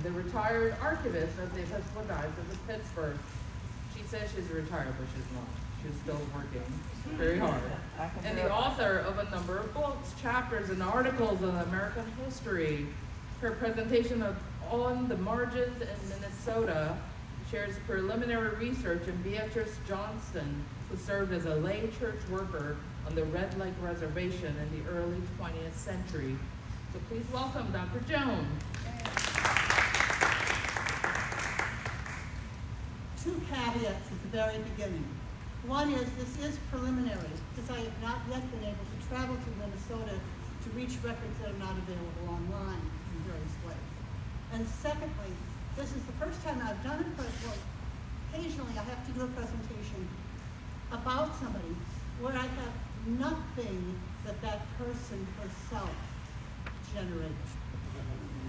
the retired archivist of the Episcopal Diocese of Pittsburgh. She says she's retired, but she's not. She's still working very hard. And the author of a number of books, chapters, and articles on American history. Her presentation on the margins in Minnesota shares preliminary research in Beatrice Johnston, who served as a lay church worker on the Red Lake Reservation in the early 20th century. So please welcome Dr. Joan. Two caveats at the very beginning. One is this is preliminary because I have not yet been able to travel to Minnesota to reach records that are not available online in various ways. And secondly, this is the first time I've done it, but occasionally I have to do a presentation about somebody where I have nothing that that person herself generated.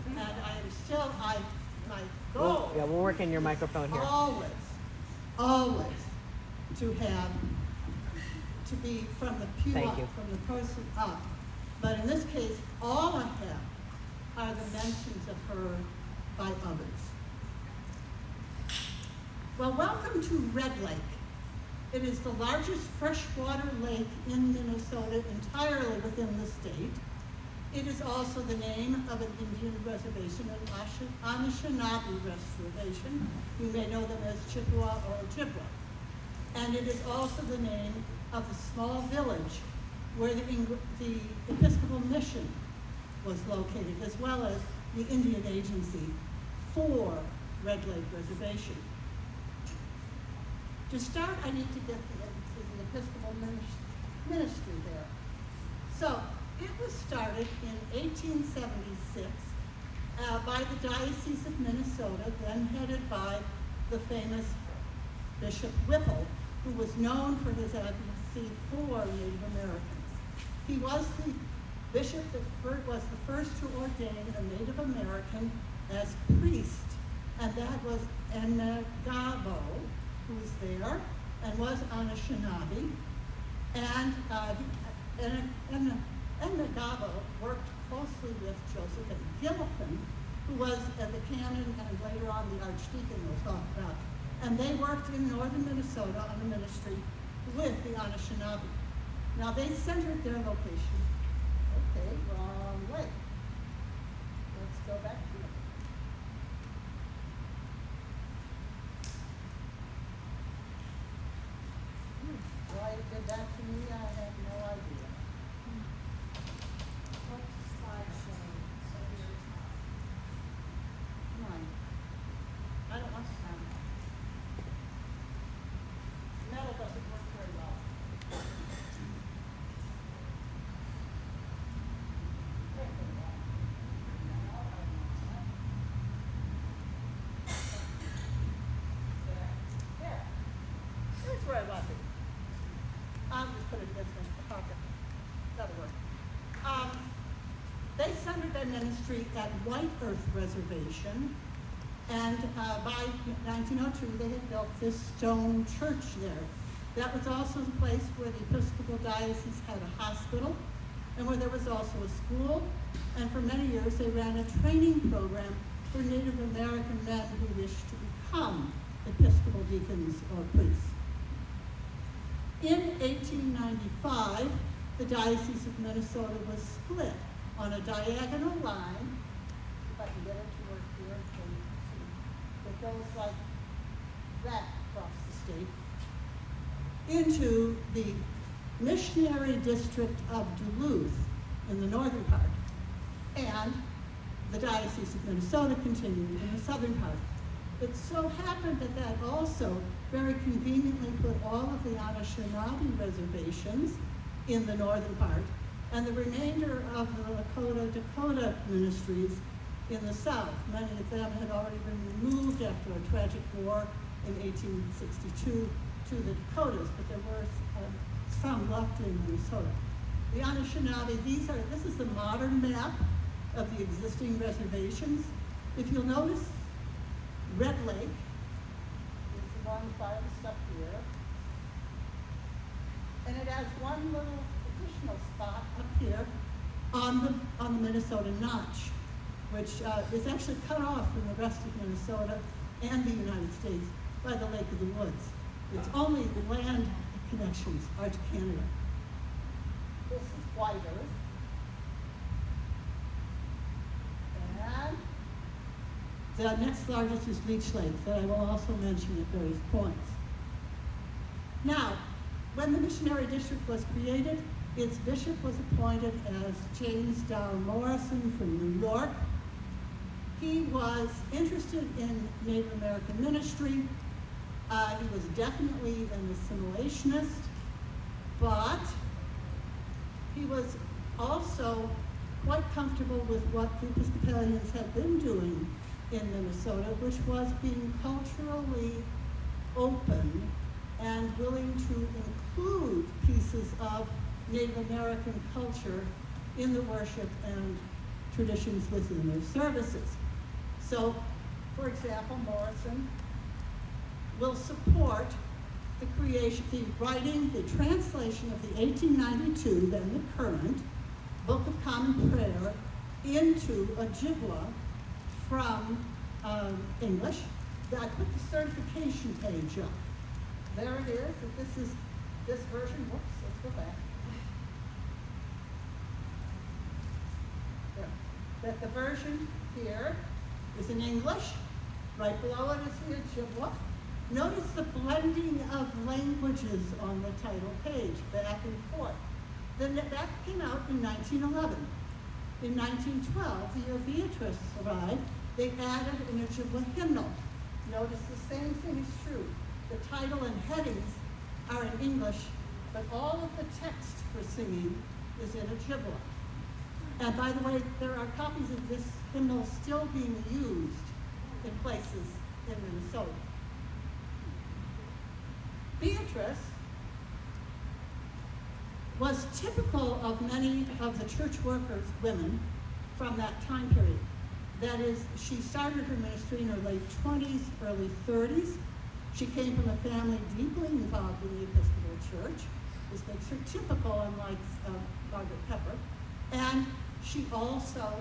And I am still, my goal. Yeah, we'll work in your microphone here. Always to be from the pew Thank up, you. from the person up. But in this case, all I have are the mentions of her by others. Well, welcome to Red Lake. It is the largest freshwater lake in Minnesota, entirely within the state. It is also the name of an Indian reservation, an Anishinaabe reservation. You may know them as Chippewa or Ojibwa. And it is also the name of the small village where the Episcopal mission was located, as well as the Indian agency for Red Lake Reservation. To start, I need to get to the Episcopal ministry there. So, it was started in 1876 by the Diocese of Minnesota, then headed by the famous Bishop Whipple, who was known for his advocacy for Native Americans. He was the bishop that was the first to ordain a Native American as priest, and that was Enmegabo, who was there and was Anishinaabe. And Enmegabo worked closely with Joseph A. Gillifan, who was the canon and later on the archdeacon we'll talk about. And they worked in northern Minnesota on a ministry with the Anishinaabe. Now they centered their location. Okay, wrong way. Let's go back here. Why it did that to me, I have no idea. What slide showing? Come on. I don't want to sound that. Metal doesn't work very well. There. Here's where I want it. I'll just put it in this pocket. That'll work. They centered their ministry at White Earth Reservation, and by 1902 they had built this stone church there. That was also the place where the Episcopal Diocese had a hospital, and where there was also a school, and for many years they ran a training program for Native American men who wished to become Episcopal deacons or priests. In 1895, the Diocese of Minnesota was split on a diagonal line, if I can get it to work here, so you can see, that goes like that across the state, into the missionary district of Duluth in the northern part, and the Diocese of Minnesota continued in the southern part. It so happened that that also very conveniently put all of the Anishinaabe reservations in the northern part, and the remainder of the Dakota ministries in the south. Many of them had already been removed after a tragic war in 1862 to the Dakotas, but there were some left in Minnesota. The Anishinaabe, this is the modern map of the existing reservations. If you'll notice, Red Lake is the one farthest up here. And it has one little additional spot up here on the Minnesota Notch. which is actually cut off from the rest of Minnesota and the United States by the Lake of the Woods. It's only the land connections are to Canada. This is White Earth. And the next largest is Leech Lake, that I will also mention at various points. Now, when the missionary district was created, its bishop was appointed as James Dow Morrison from New York. He was interested in Native American ministry. He was definitely an assimilationist, but he was also quite comfortable with what the Episcopalians had been doing in Minnesota, which was being culturally open and willing to include pieces of Native American culture in the worship and traditions within their services. So, for example, Morrison will support the creation, the writing, the translation of the 1892, then the current, Book of Common Prayer into Ojibwa from English. I put the certification page up. There it is. This is this version. Whoops, let's go back. There. That the version here is in English. Right below it is the Ojibwa. Notice the blending of languages on the title page, back and forth. Then that came out in 1911. In 1912, the year Beatrice arrived, they added an Ojibwa hymnal. Notice the same thing is true. The title and headings are in English, but all of the text for singing is in Ojibwa. And by the way, there are copies of this hymnal still being used in places in Minnesota. Beatrice was typical of many of the church workers, women, from that time period. That is, she started her ministry in her late 20s, early 30s. She came from a family deeply involved in the Episcopal Church. This makes her typical, unlike Margaret Pepper. And she also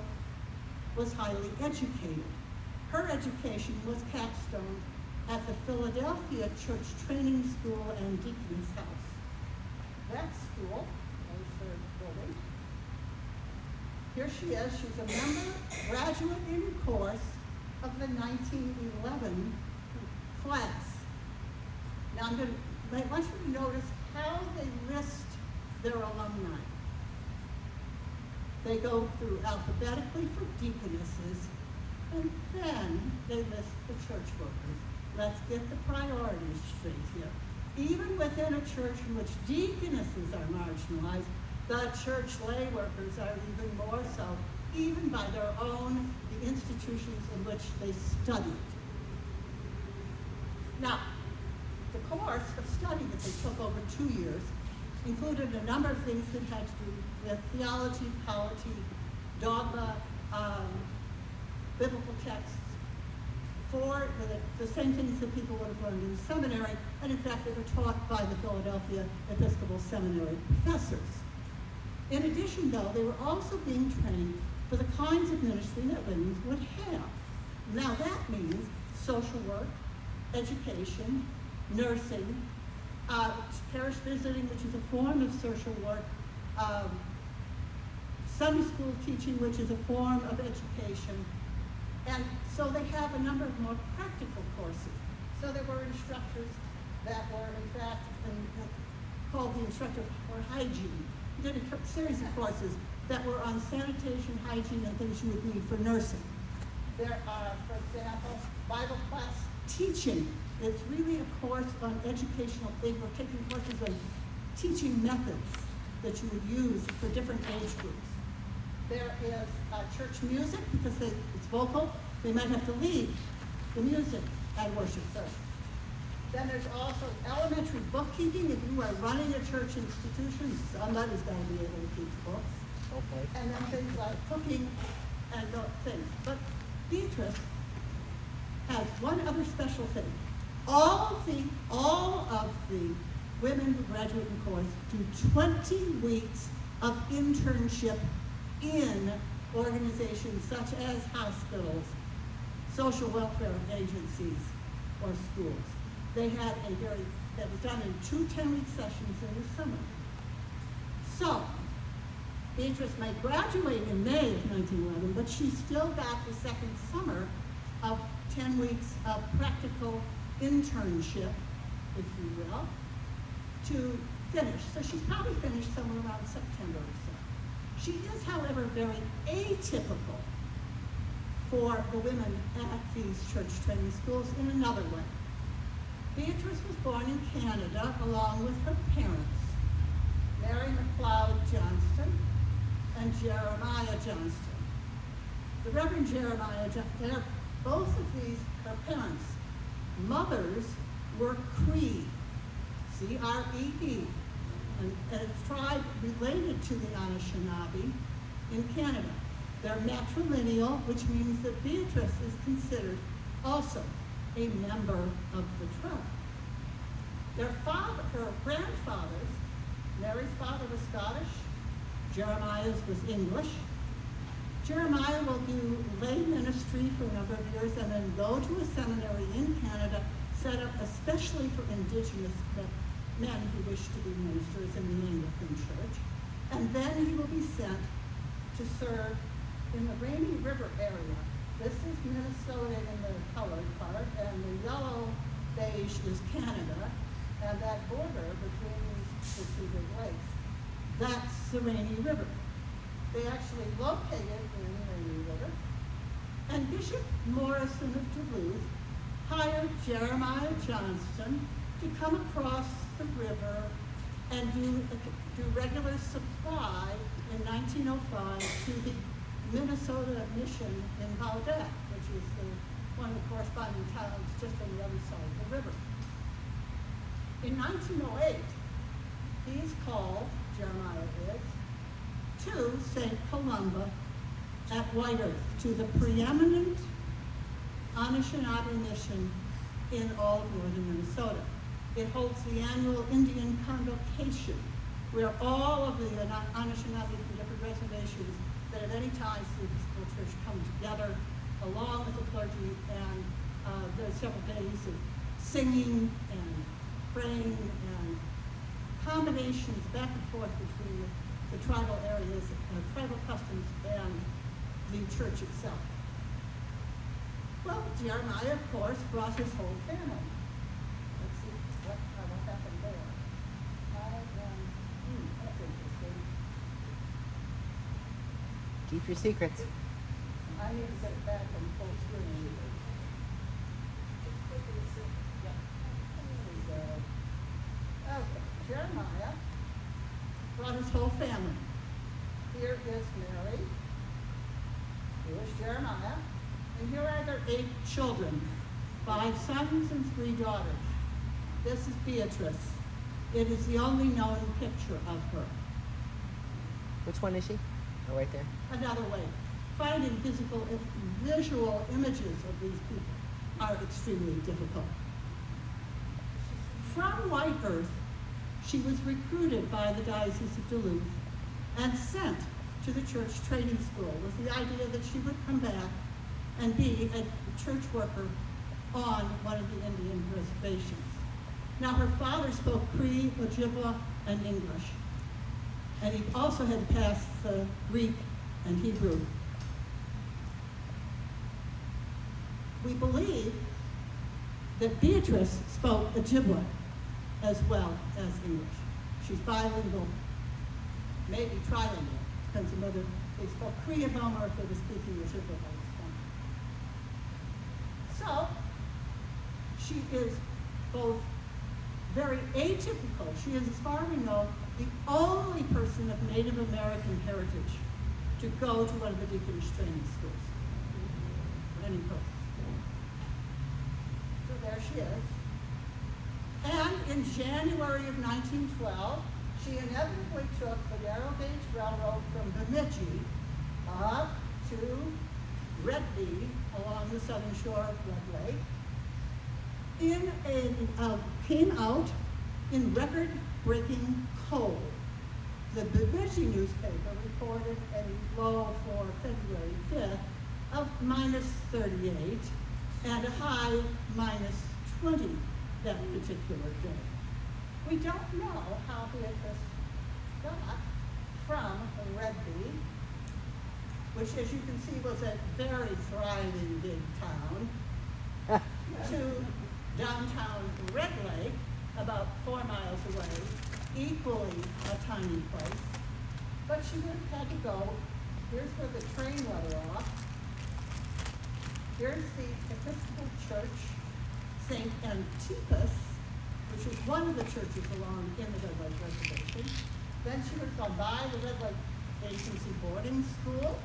was highly educated. Her education was capstoned at the Philadelphia Church Training School and Deaconess House. That school, there's her building. Here she is. She's a member, graduate in course of the 1911 class. Now I want you to notice how they list their alumni. They go through alphabetically for deaconesses, and then they list the church workers. Let's get the priorities straight here. Even within a church in which deaconesses are marginalized, the church lay workers are even more so, even by their own, the institutions in which they studied. Now, the course of study that they took over 2 years included a number of things that had to do with theology, polity, dogma, biblical texts, for the same things that people would have learned in seminary, and in fact they were taught by the Philadelphia Episcopal Seminary professors. In addition, though, they were also being trained for the kinds of ministry that women would have. Now that means social work, education, nursing, parish visiting, which is a form of social work, Sunday school teaching, which is a form of education. And so they have a number of more practical courses. So there were instructors that were, in fact, called the instructor for hygiene. He did a series of courses that were on sanitation, hygiene, and things you would need for nursing. There are, for example, Bible class teaching. It's really a course on educational, they were taking courses on teaching methods that you would use for different age groups. There is church music, because it's vocal. They might have to lead the music at worship service. Then there's also elementary bookkeeping. If you are running a church institution, somebody's got to be able to keep books. Okay. And then things like cooking and those things. But Beatrice has one other special thing. All of the women who graduate in course do 20 weeks of internship in organizations such as hospitals, social welfare agencies, or schools. That was done in 2 10-week sessions in the summer. So, Beatrice might graduate in May of 1911, but she still got the second summer of 10 weeks of practical internship, if you will, to finish. So she's probably finished somewhere around September or so. She is, however, very atypical for the women at these church training schools in another way. Beatrice was born in Canada along with her parents, Mary McLeod Johnston and Jeremiah Johnston. The Reverend Jeremiah Johnston, both of these, her parents' mothers were Cree, C-R-E-E, a tribe related to the Anishinaabe in Canada. They're matrilineal, which means that Beatrice is considered also a member of the tribe. Her grandfathers, Mary's father was Scottish, Jeremiah's was English. Jeremiah will do lay ministry for a number of years and then go to a seminary in Canada set up especially for indigenous men who wish to be ministers in the Anglican Church. And then he will be sent to serve in the Rainy River area. This is Minnesota in the colored part, and the yellow beige is Canada, and that border between the 2 big lakes, that's the Rainy River. They actually located in Rainy River, and Bishop Morrison of Duluth hired Jeremiah Johnston to come across the river and do regular supply in 1905 to the Minnesota Mission in Baudette, which is one of the corresponding towns just on the other side of the river. In 1908, he's called, Jeremiah is, to St. Columba at White Earth, to the preeminent Anishinaabe mission in all of northern Minnesota. It holds the annual Indian Convocation, where all of the Anishinaabe from different reservations that at any time the Episcopal Church come together along with the clergy, and there are several days of singing and praying and combinations back and forth between the tribal areas, tribal customs, and the church itself. Well, Jeremiah, of course, brought his whole family. Let's see what happened there. That's interesting. Keep your secrets. I need to get it back on full screen. There we go. Okay, Jeremiah brought his whole family. Here is Mary. Here's Jeremiah. And here are their 8 children, 5 sons and 3 daughters. This is Beatrice. It is the only known picture of her. Which one is she? Oh, right there. Another way, finding visual images of these people are extremely difficult. From White Earth, she was recruited by the Diocese of Duluth and sent to the church training school with the idea that she would come back and be a church worker on one of the Indian reservations. Now, her father spoke Cree, Ojibwa, and English. And he also had passed the Greek and Hebrew. We believe that Beatrice spoke Ojibwa as well as English. She's bilingual, maybe trilingual, depends on whether they spoke Cree at home or if they were speaking Ojibwa by this point. So, she is both very atypical. She is, as far as we know, the only person of Native American heritage to go to one of the deaconess training schools for any purpose. So there she is. And in January of 1912, she inevitably took the narrow gauge railroad from Bemidji up to Red Bee along the southern shore of Red Lake. Came out in record-breaking cold The Beatrice newspaper reported a low for February 5th of -38 and a high of -20 that particular day. We don't know how Beatrice got from Redby, which, as you can see, was a very thriving big town, to downtown Red Lake, about 4 miles away, equally a tiny place. But she would have had to go. Here's where the train let her off. Here's the Episcopal Church, St. Antipas, which is one of the churches along in the Red Lake Reservation. Then she would have gone by the Red Lake Agency boarding school,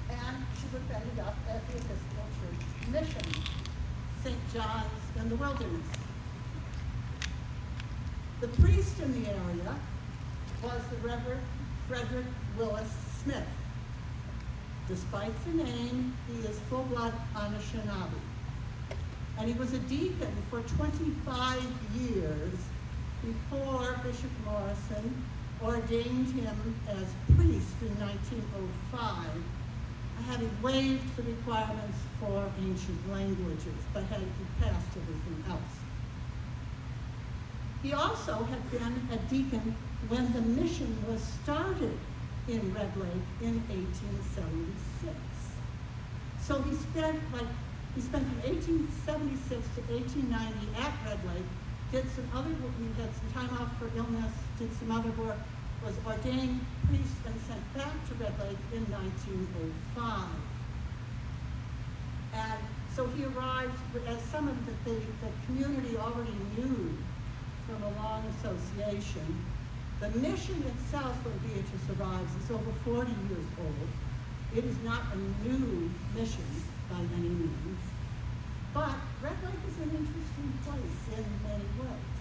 and she would have ended up at the Episcopal Church Mission, St. John's in the Wilderness. The priest in the area was the Reverend Frederick Willis Smith. Despite the name, he is full-blood Anishinaabe. And he was a deacon for 25 years before Bishop Morrison ordained him as priest in 1905, having waived the requirements for ancient languages, but had passed everything else. He also had been a deacon when the mission was started in Red Lake in 1876. So he spent from 1876 to 1890 at Red Lake, did some other work, he had some time off for illness, did some other work, was ordained priest and sent back to Red Lake in 1905. And so he arrived, as some of the community already knew from a long association. The mission itself, when Beatrice arrives, is over 40 years old. It is not a new mission by any means, but Red Lake is an interesting place in many ways.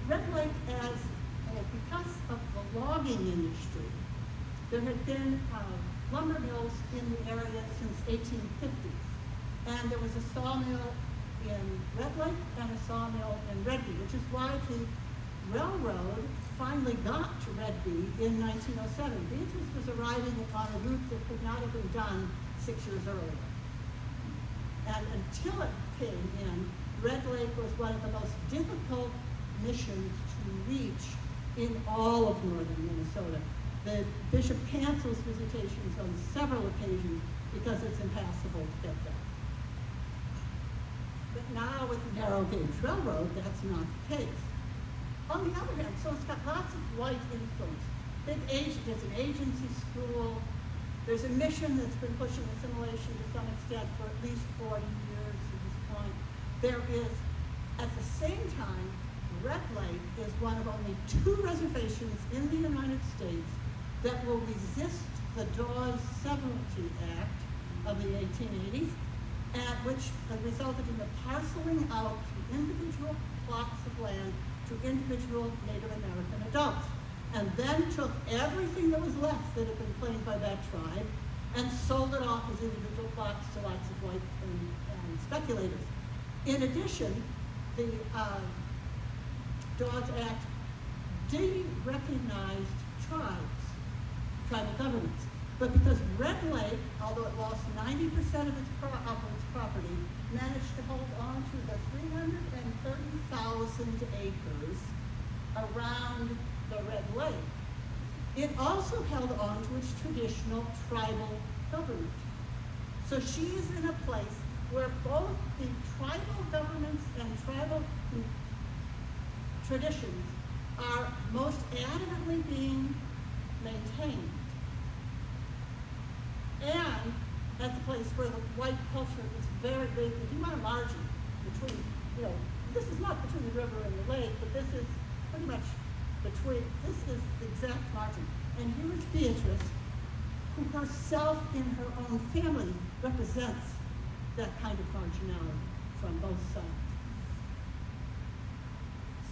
Red Lake, because of the logging industry, there had been lumber mills in the area since 1850s. And there was a sawmill in Red Lake and a sawmill in Redby, which is why the railroad finally got to Redby in 1907. Beatrice was arriving on a route that could not have been done 6 years earlier. And until it came in, Red Lake was one of the most difficult missions to reach in all of northern Minnesota. The bishop cancels visitations on several occasions because it's impassable to get there. But now with the narrow gauge railroad, that's not the case. On the other hand, so it's got lots of white influence. There's an agency school. There's a mission that's been pushing assimilation to some extent for at least 40 years at this point. There is, at the same time, Red Lake is one of only 2 reservations in the United States that will resist the Dawes Severalty Act of the 1880s, and which resulted in the parceling out to individual plots of land to individual Native American adults, and then took everything that was left that had been claimed by that tribe and sold it off as individual plots to lots of white and speculators. In addition, the Dawes Act de-recognized tribal governments. But because Red Lake, although it lost 90% of its property, managed to hold on to the 330,000 acres around the Red Lake, it also held on to its traditional tribal government. So she is in a place where both the tribal governments and tribal traditions are most adamantly being maintained. And that's a place where the white culture is very big. If you want a margin between, this is not between the river and the lake, but this is pretty much between, this is the exact margin. And here is Beatrice, who herself in her own family represents that kind of marginality from both sides.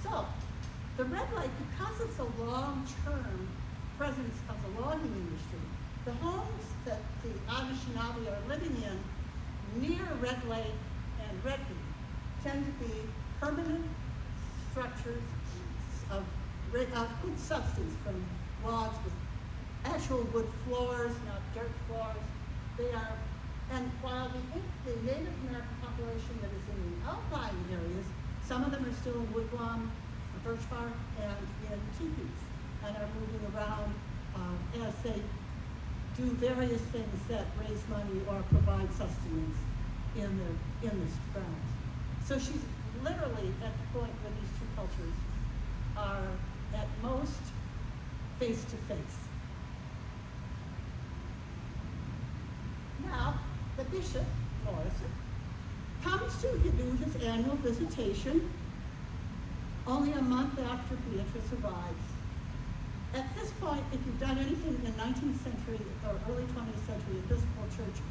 So, the Red Lake, because of the long-term presence of the logging industry, the homes that the Anishinaabe are living in near Red Lake and Redwood tend to be permanent structures of good substance, from logs with actual wood floors, not dirt floors. They are, and while the Native American population that is in the outlying areas, some of them are still in wigwam, birch bark, and in teepees, and are moving around as they do various things that raise money or provide sustenance in the grounds. So she's literally at the point where these two cultures are at most face to face. Now, the bishop, Morrison, comes to do his annual visitation only a month after Beatrice arrives. At this point, if you've done anything in 19th century or early 20th century Episcopal Church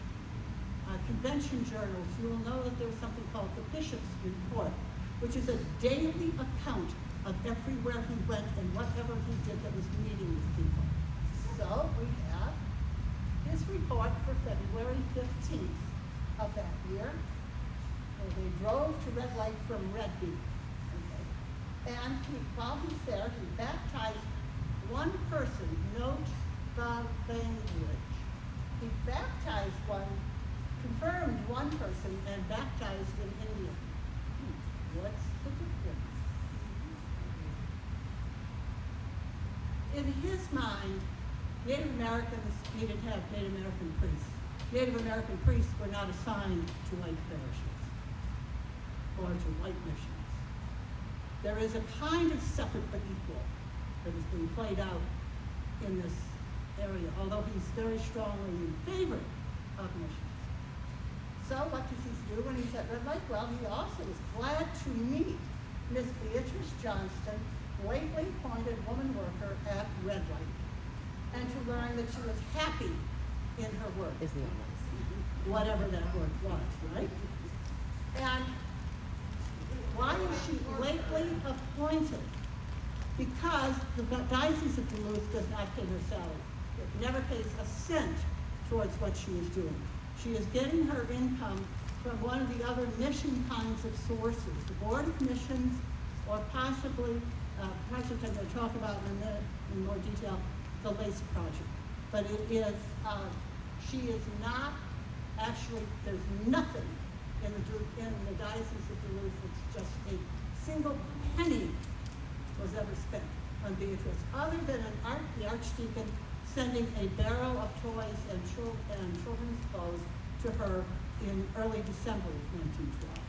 convention journals, you will know that there was something called the Bishop's Report, which is a daily account of everywhere he went and whatever he did that was meeting with people. So we have his report for February 15th of that year, where they drove to Red Lake from Redby. Okay. And while he's there, he baptized one person. Note the language. He baptized one, confirmed one person, and baptized an Indian. What's the difference? In his mind, Native Americans needed to have Native American priests. Native American priests were not assigned to white parishes or to white missions. There is a kind of separate but equal that has been played out in this area, although he's very strongly in favor of missions. So what does he do when he's at Red Lake? Well, he also is glad to meet Miss Beatrice Johnston, lately appointed woman worker at Red Lake, and to learn that she was happy in her work. Isn't that nice? Whatever that work was, right? And why is she lately appointed? Because the Diocese of Duluth does not pay her salary. It never pays a cent towards what she is doing. She is getting her income from one of the other mission kinds of sources, the Board of Missions, or possibly, project I'm going to talk about in a minute in more detail, the LACE project. But it is, she is not actually, there's nothing in the Diocese of Duluth that's just a single penny was ever spent on Beatrice, other than the Archdeacon sending a barrel of toys and children's clothes to her in early December of 1912.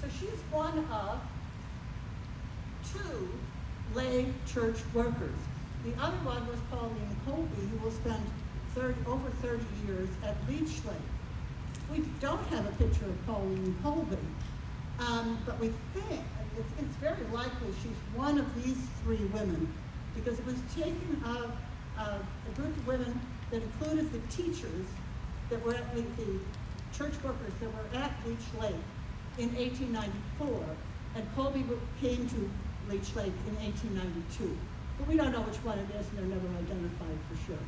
So she's one of two lay church workers. The other one was Pauline Colby, who will spend over 30 years at Leech Lake. We don't have a picture of Pauline Colby, but we think it's very likely she's one of these three women, because it was taken of a group of women that included the teachers that were at the church workers that were at Leech Lake in 1894, and Colby came to Leech Lake in 1892. But we don't know which one it is, and they're never identified for sure.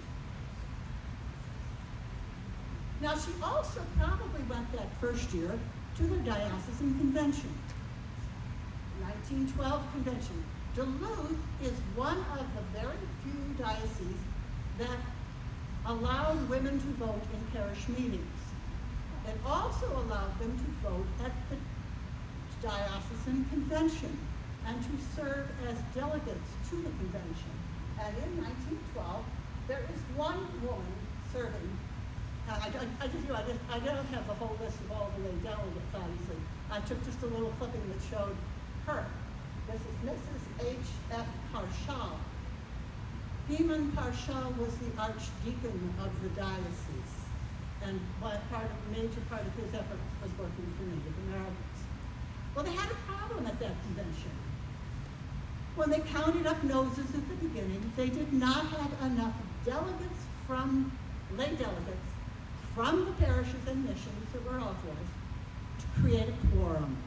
Now, she also probably went that first year to the diocesan convention, 1912 convention. Duluth is one of the very few dioceses that allowed women to vote in parish meetings. It also allowed them to vote at the diocesan convention and to serve as delegates to the convention. And in 1912, there is one woman serving. I don't have the whole list of all the lay delegates, obviously. I took just a little clipping that showed her. This is Mrs. H.F. Parshall. Heman Parshall was the archdeacon of the diocese, and a major part of his effort was working for Native Americans. Well, they had a problem at that convention. When they counted up noses at the beginning, they did not have enough delegates lay delegates from the parishes and missions that were authorized to create a quorum.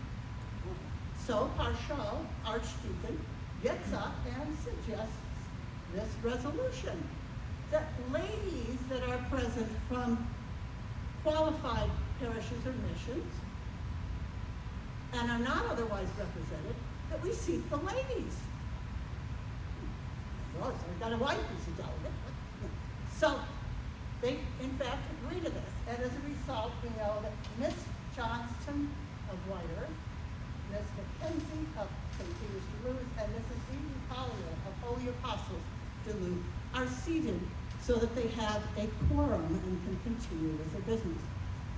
So Parshall, archdeacon, gets up and suggests this resolution, that ladies that are present from qualified parishes or missions and are not otherwise represented, that we seek the ladies. Well, I've got a wife who's a delegate. So they, in fact, agree to this. And as a result, we know that Miss Johnston of White Earth, Miss Mackenzie of St. Peter's Duluth, and Mrs. Eden Collier of Holy Apostles Duluth are seated so that they have a quorum and can continue with their business.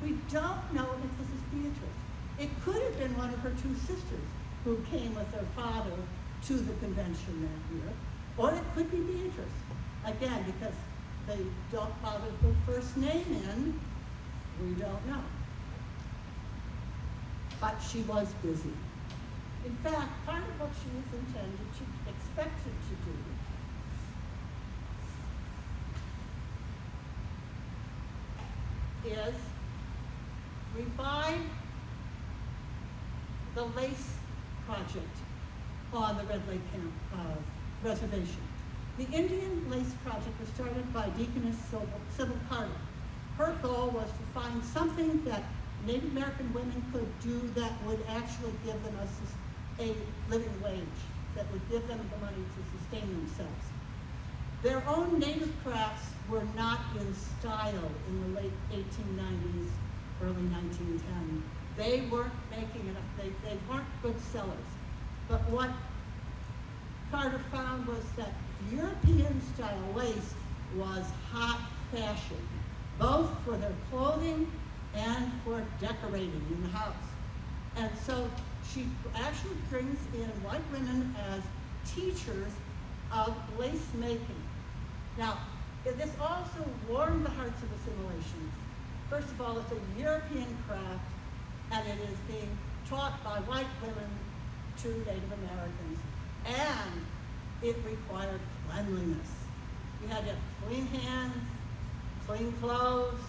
We don't know if this is Beatrice. It could have been one of her two sisters who came with their father to the convention that year, or it could be Beatrice. Again, because they don't bother to put first name in, we don't know. But she was busy. In fact, part of what she was intended to, expected to do is revive the lace project on the Red Lake Camp reservation. The Indian Lace Project was started by Deaconess Sybil Carter. Her goal was to find something that Native American women could do that would actually give them a living wage, that would give them the money to sustain themselves. Their own native crafts were not in style in the late 1890s, early 1910. They weren't making enough, they weren't good sellers. But what Carter found was that European style lace was hot fashion, both for their clothing and for decorating in the house. And so she actually brings in white women as teachers of lace making. Now, this also warmed the hearts of assimilationists. First of all, it's a European craft, and it is being taught by white women to Native Americans. And it required cleanliness. You had to have clean hands, clean clothes,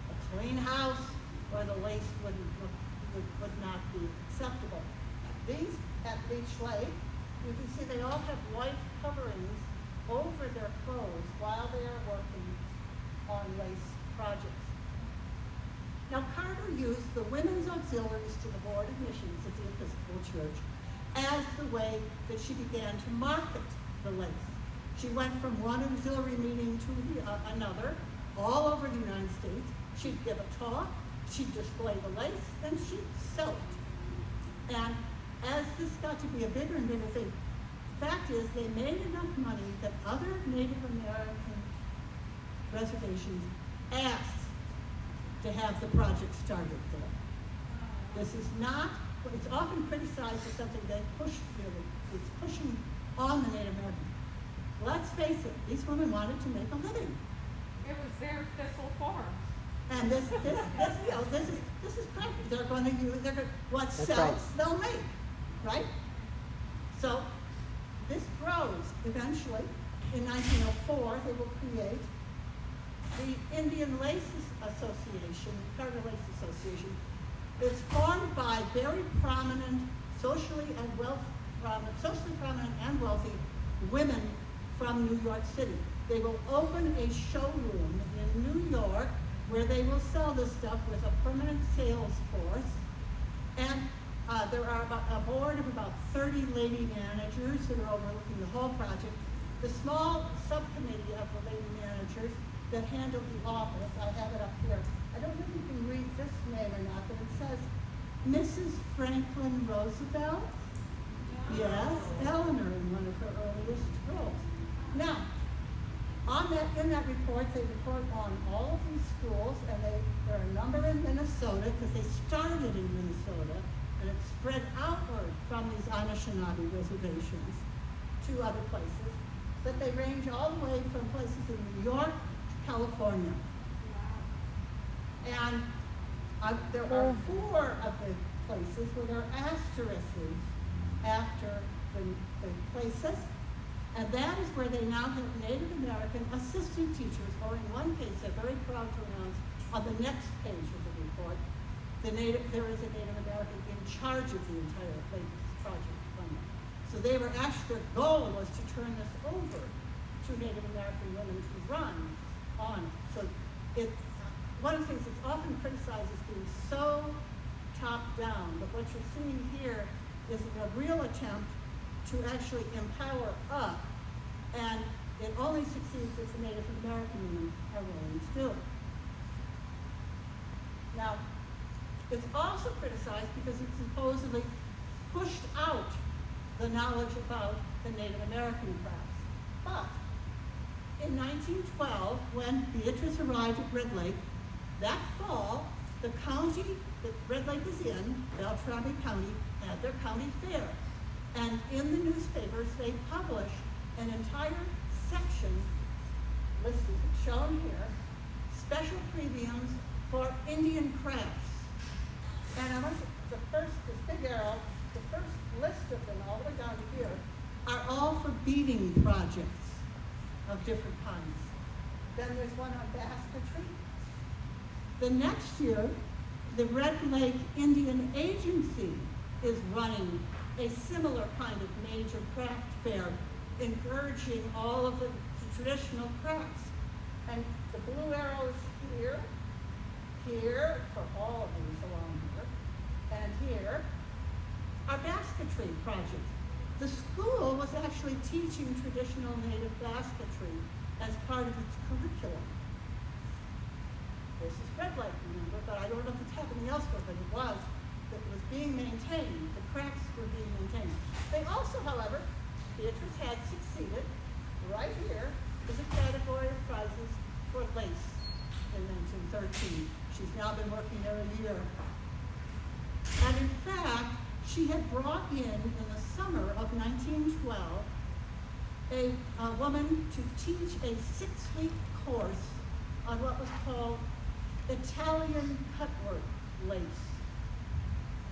a clean house, or the lace would not be acceptable. These at Beach Lake, you can see they all have white coverings over their clothes while they are working on lace projects. Now, Carter used the women's auxiliaries to the Board of Missions of the Episcopal Church as the way that she began to market the lace. She went from one auxiliary meeting to another, all over the United States. She'd give a talk, she'd display the lace, and she'd sell it. And as this got to be a bigger and bigger thing, the fact is they made enough money that other Native American reservations asked to have the project started there. This is not, it's often criticized as something they push, it's pushing on the Native Americans. Let's face it, these women wanted to make a living. It was their Thistle Farms. And this is practice. They're going to use, what That's sells, right. they'll make, right? So this grows eventually. In 1904, they will create the Indian Lace Association, Carter Lace Association. It's formed by very prominent, socially prominent and wealthy women from New York City. They will open a showroom in New York where they will sell this stuff with a permanent sales force. And there are a board of about 30 lady managers that are overlooking the whole project. The small subcommittee of the lady managers that handle the office, I have it up here. I don't know if you can read this name or not, but it says Mrs. Franklin Roosevelt. Yes, Eleanor in one of her earliest roles. Now, in that report, they report on all of these schools, and there are a number in Minnesota, because they started in Minnesota, and it spread outward from these Anishinaabe reservations to other places, but they range all the way from places in New York to California. And there are 4 of the places where there are asterisks after the places, and that is where they now have Native American assistant teachers, or in one case, they're very proud to announce on the next page of the report, there is a Native American in charge of the entire project. So they were actually, their goal was to turn this over to Native American women to run on. So one of the things that's often criticized as being so top-down, but what you're seeing here is a real attempt to actually empower up, and it only succeeds if the Native American women are willing to do it. Now, it's also criticized because it supposedly pushed out the knowledge about the Native American crafts. But in 1912, when Beatrice arrived at Red Lake, that fall, the county that Red Lake is in, Beltrami County, had their county fair. And in the newspapers, they published an entire section listed, shown here, special premiums for Indian crafts. And I want the first, this big arrow, the first list of them all the way down to here, are all for beading projects of different kinds. Then there's one on basketry. The next year, the Red Lake Indian Agency is running a similar kind of major craft fair, encouraging all of the traditional crafts. And the blue arrows here, here, for all of these along here, and here, are basketry projects. The school was actually teaching traditional native basketry as part of its curriculum. This is Red Lake, remember, but I don't know if it's happening elsewhere, but it was. It was being maintained. The crafts were being maintained. They also, however, Beatrice had succeeded. Right here is a category of prizes for lace in 1913. She's now been working there a year. And in fact, she had brought in the summer of 1912, a woman to teach a 6-week course on what was called Italian cutwork lace.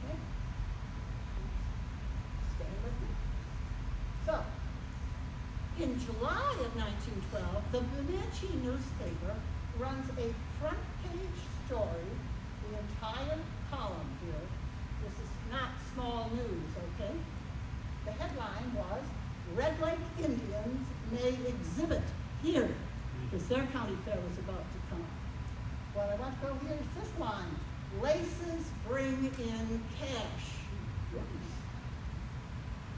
Okay? Staying with me? So, in July of 1912, the Bemidji newspaper runs a front page story, the entire column here. This is not small news, okay? The headline was, Red Lake Indians may exhibit here, because their county fair was about to come. What I want to go here is this line, laces bring in cash.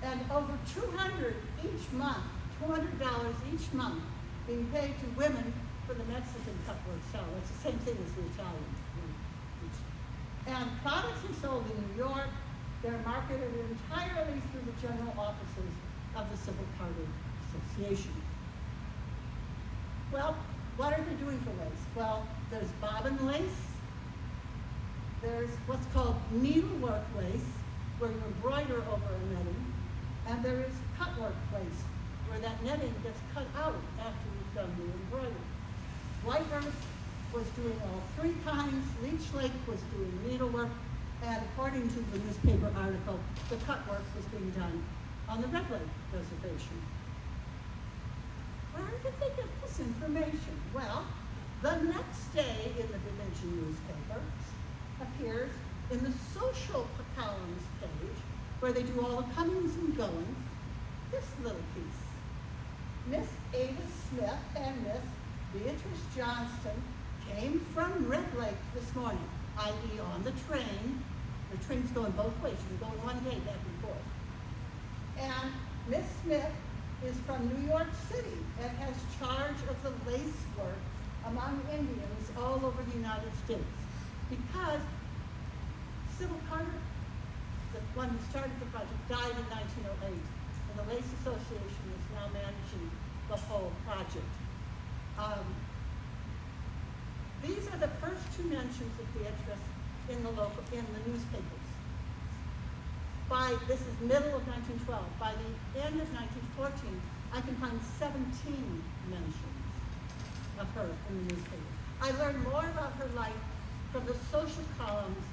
And over $200 each month, $200 each month being paid to women for the Mexican cutwork shell. It's the same thing as the Italian. And products are sold in New York. They're marketed entirely through the general offices of the Civil Carter Association. Well, what are they doing for lace? Well, there's bobbin lace. There's what's called needlework lace, where you embroider over a netting. And there is cutwork lace, where that netting gets cut out after you've done the embroidery. White Earth was doing all 3 kinds. Leech Lake was doing needlework. And according to the newspaper article, the cutwork was being done on the Red Lake Reservation. Where did they get this information? Well, the next day in the Bemidji newspaper appears in the social columns page, where they do all the comings and goings, this little piece. Miss Ada Smith and Miss Beatrice Johnston came from Red Lake this morning, i.e. on the train. The train's going both ways. You can go one day back and forth. And Miss Smith is from New York City and has charge of the lace work among Indians all over the United States. Because Civil Carter, the one who started the project, died in 1908, and the Lace Association is now managing the whole project. These are the first 2 mentions of Beatrice in the newspapers. This is middle of 1912. By the end of 1914, I can find 17 mentions of her in the newspaper. I learned more about her life from the social columns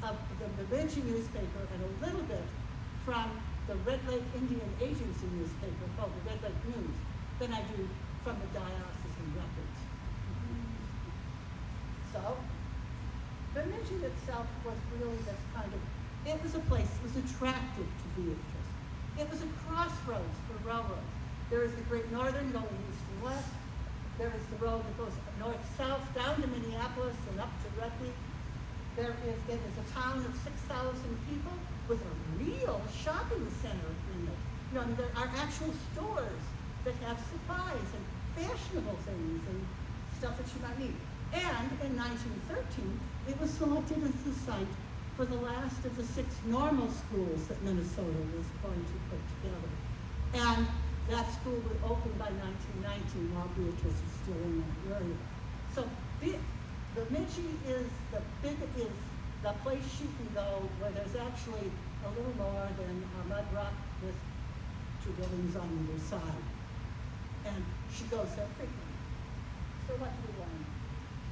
of the Bemidji newspaper and a little bit from the Red Lake Indian Agency newspaper called the Red Lake News than I do from the diocesan records. So, Bemidji itself was really this kind of, it was a place that was attractive to Beatrice. It was a crossroads for railroads. There is the Great Northern going east and west, There is the road that goes north-south down to Minneapolis and up to Rugby. It is a town of 6,000 people with a real shopping center in it. You know, there are actual stores that have supplies and fashionable things and stuff that you might need. And in 1913, it was selected as the site for the last of the 6 normal schools that Minnesota was going to put together. And that school would open by 1919 while Beatrice is still in that area. So the Bemidji is the place she can go where there's actually a little more than a mud rock with 2 buildings on either side. And she goes there frequently. So what do we learn?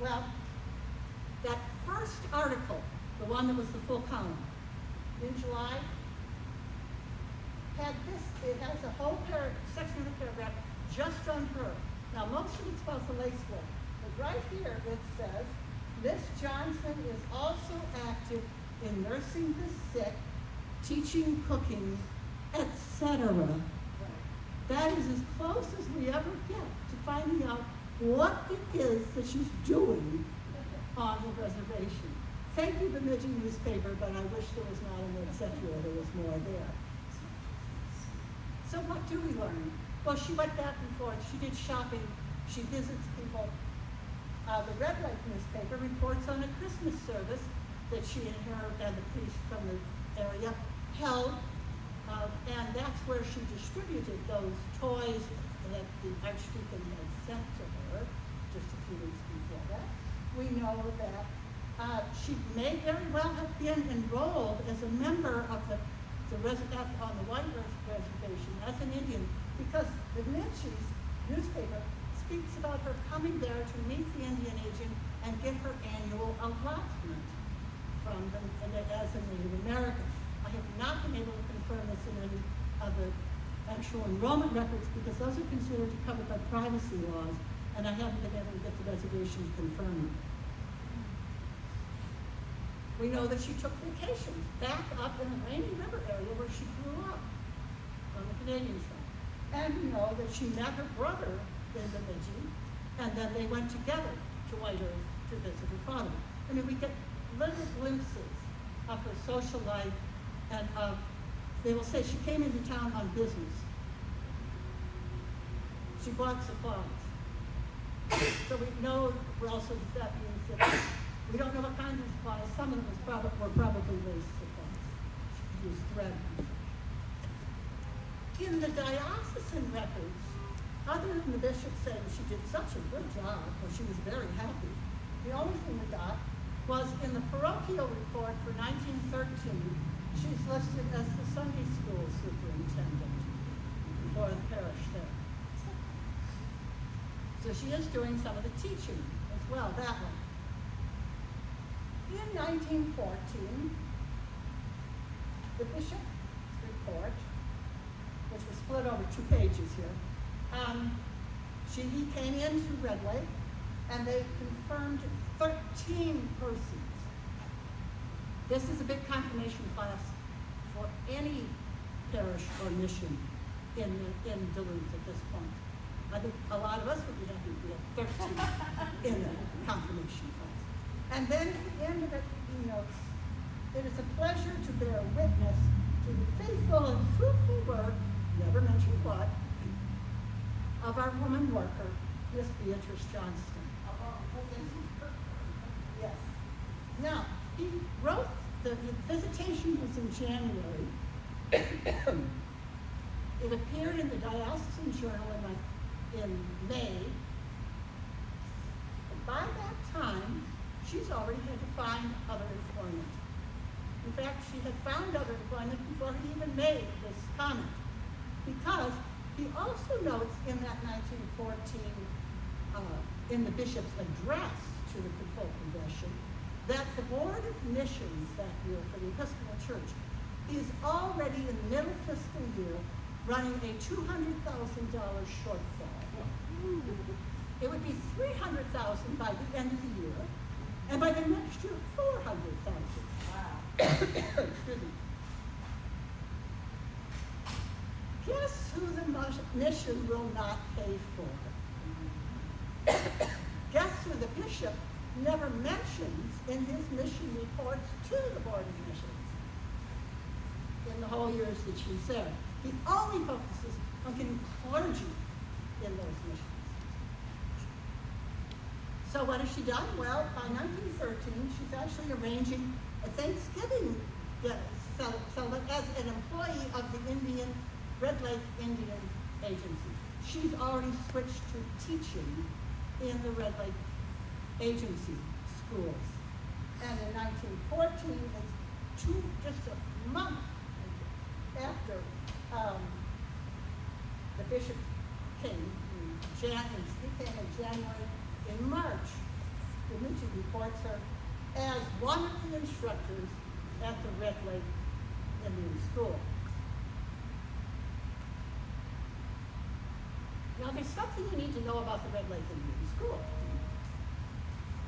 Well, that first article, the one that was the full column, in July, it has a whole section of the paragraph just on her. Now, most of it's about the lace work, but right here it says, Miss Johnson is also active in nursing the sick, teaching cooking, etc. That is as close as we ever get to finding out what it is that she's doing on the reservation. Thank you, Bemidji newspaper, but I wish there was not an etc. There was more there. So what do we learn? Well, she went back and forth. She did shopping. She visits people. The Red Lake newspaper reports on a Christmas service that she and the priest from the area held, and that's where she distributed those toys that the Archdeacon had sent to her just a few weeks before that. We know that she may very well have been enrolled as a member of the resident on the White Earth Reservation as an Indian, because the Bemidji's newspaper speaks about her coming there to meet the Indian agent and get her annual allotment from them as a Native American. I have not been able to confirm this in any of the actual enrollment records because those are considered covered by privacy laws, and I haven't been able to get the reservation to confirm them. We know that she took vacations back up in the Rainy River area where she grew up on the Canadian side. And we know that she met her brother in Bemidji, and then they went together to White Earth to visit her father. I mean, we get little glimpses of her social life and of, they will say she came into town on business. She bought supplies. So we know also that means that we don't know what kinds of supplies. Some of them were probably lace supplies. She used thread. In the diocesan records, other than the bishop saying she did such a good job, or she was very happy, the only thing we got was in the parochial report for 1913, she's listed as the Sunday school superintendent for the parish there. So she is doing some of the teaching as well, that one. In 1914, the bishop's report, which was split over 2 pages here, he came into Red Lake and they confirmed 13 persons. This is a big confirmation class for any parish or mission in Duluth at this point. I think a lot of us would be happy if we had 13 in the confirmation class. And then at the end of it, he notes, it is a pleasure to bear witness to the faithful and fruitful work, never mentioned what, of our woman worker, Miss Beatrice Johnston. Yes. Now, he wrote, the visitation was in January. It appeared in the Diocesan Journal in May. But by that time, she's already had to find other employment. In fact, she had found other employment before he even made this comment. Because he also notes in that 1914, in the bishop's address to the full convention, that the Board of Missions that year for the Episcopal Church is already in the middle fiscal year running a $200,000 shortfall. It would be $300,000 by the end of the year, and by the next year, $400,000. Wow. Excuse me. Guess who the mission will not pay for? Guess who the bishop never mentions in his mission reports to the Board of Missions in the whole years that she's there. He only focuses on getting clergy in those missions. So what has she done? Well, by 1913, she's actually arranging a Thanksgiving dinner so that as an employee of the Red Lake Indian Agency. She's already switched to teaching in the Red Lake Agency schools. And in 1914, it's just a month after the bishop came he came in January. In March, Beatrice reports her as one of the instructors at the Red Lake Indian School. Now, there's something you need to know about the Red Lake Indian School.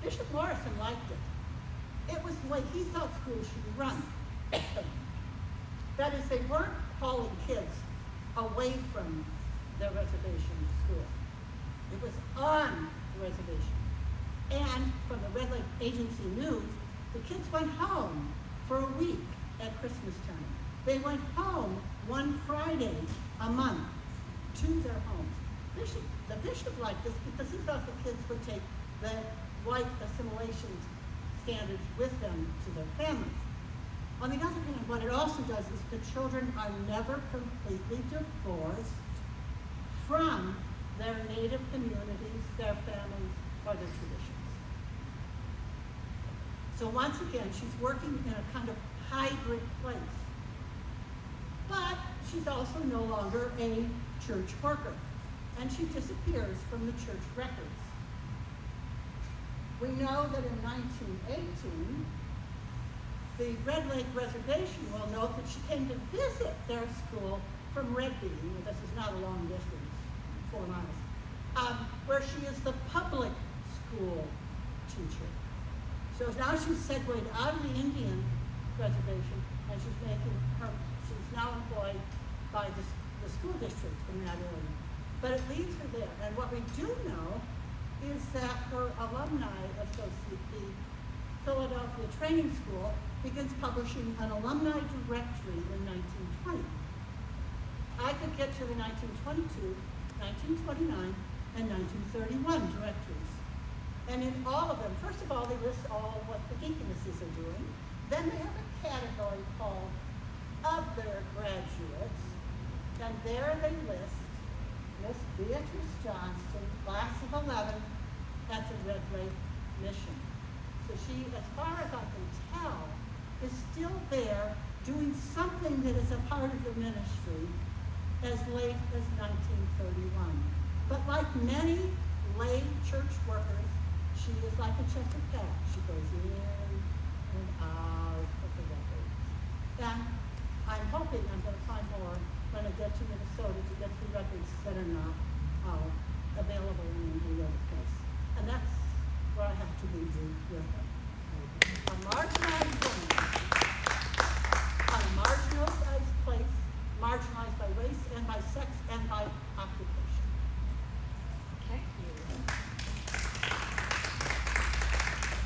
Bishop Morrison liked it. It was the way he thought schools should be run. That is, they weren't hauling kids away from their reservation school. It was on the reservation. And from the Red Lake Agency News, the kids went home for a week at Christmas time. They went home one Friday a month to their homes. The bishop liked this because he thought the kids would take the white assimilation standards with them to their families. On the other hand, what it also does is the children are never completely divorced from their native communities, their families, or their traditions. So once again, she's working in a kind of hybrid place. But she's also no longer a church worker, and she disappears from the church records. We know that in 1918, the Red Lake Reservation will note that she came to visit their school from Red Bean. This is not a long distance, 4 miles, where she is the public school teacher. So now she's segued out of the Indian reservation, and she's now employed by the school district in that area. But it leaves her there. And what we do know is that her alumni associate, the Philadelphia Training School, begins publishing an alumni directory in 1920. I could get to the 1922, 1929, and 1931 directories. And in all of them, first of all, they list all what the deaconesses are doing. Then they have a category called other graduates. And there they list Miss Beatrice Johnston, class of 11, at the Red Lake Mission. So she, as far as I can tell, is still there doing something that is a part of the ministry as late as 1931. But like many lay church workers, she is like a checkered cat. She goes in and out of the records. And I'm hoping I'm going to find more when I get to Minnesota to get the records that are not available in any other place. And that's where I have to leave you with it. A marginalized woman, on a marginalized place, marginalized by race and by sex and by occupation.